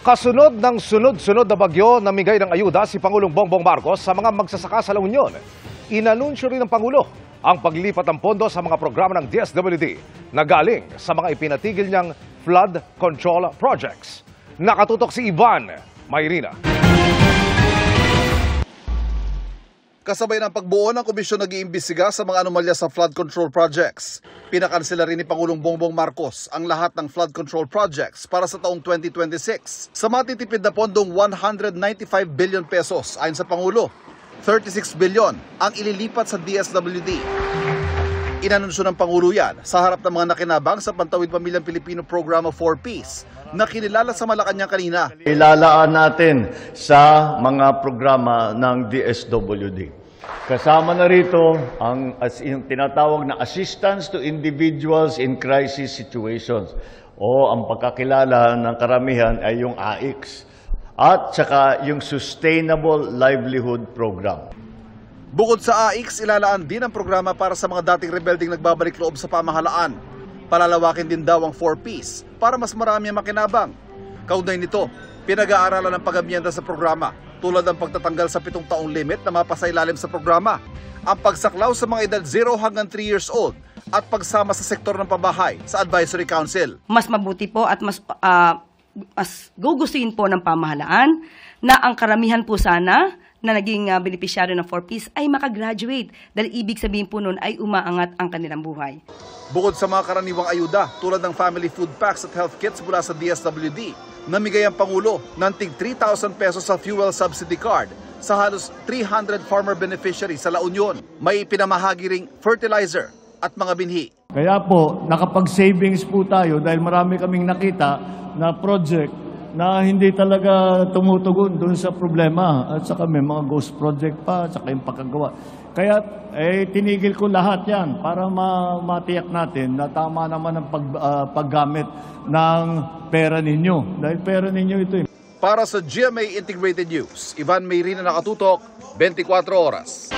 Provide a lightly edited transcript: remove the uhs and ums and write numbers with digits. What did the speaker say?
Kasunod ng sunod-sunod na bagyo, namigay ng ayuda si Pangulong Bongbong Marcos sa mga magsasaka sa La Union. Inanunsyo rin ng Pangulo ang paglipat ng pondo sa mga programa ng DSWD na galing sa mga ipinatigil niyang flood control projects. Nakatutok si Ivan Mayrina. Kasabay ng pagbuo ng komisyon nag-iimbestiga sa mga anomalya sa flood control projects. Pinakansela rin ni Pangulong Bongbong Marcos ang lahat ng flood control projects para sa taong 2026. Sa matitipid na pondong 195 billion pesos ayon sa Pangulo, 36 billion ang ililipat sa DSWD. Inanunsyo ng Pangulo yan sa harap ng mga nakinabang sa Pantawid Pamilyang Pilipino Programa 4Ps na kinilala sa Malacanang kanina. Ilalaan natin sa mga programa ng DSWD. Kasama na rito yung tinatawag na assistance to individuals in crisis situations o ang pagkakilala ng karamihan ay yung AICS at saka yung Sustainable Livelihood Program. Bukod sa AICS, ilalaan din ang programa para sa mga dating rebelding nagbabalik loob sa pamahalaan. Palalawakin din daw ang 4Ps para mas marami ang makinabang. Kaugnay nito, pinag-aaralan ng pag-amyenda sa programa tulad ng pagtatanggal sa 7 taong limit na mapasailalim sa programa, ang pagsaklaw sa mga edad 0 hanggang 3 years old at pagsama sa sektor ng pabahay sa Advisory Council. Mas mabuti po at mas gugustuhin po ng pamahalaan na ang karamihan po sana na naging benepisyaryo ng 4Ps ay makagraduate dahil ibig sabihin po nun ay umaangat ang kanilang buhay. Bukod sa mga karaniwang ayuda tulad ng family food packs at health kits mula sa DSWD, namigay ang Pangulo ng tig 3,000 pesos sa fuel subsidy card sa halos 300 farmer beneficiaries sa La Union. May pinamahagi ring fertilizer at mga binhi. Kaya po, nakapag-savings po tayo dahil marami kaming nakita na project na hindi talaga tumutugon doon sa problema. At saka may mga ghost project pa, at saka yung pagkagawa. Kaya tinigil ko lahat yan para matiyak natin na tama naman ang paggamit ng pera ninyo. Dahil pera ninyo ito. Para sa GMA Integrated News, Ivan Mayrina, nakatutok, 24 oras.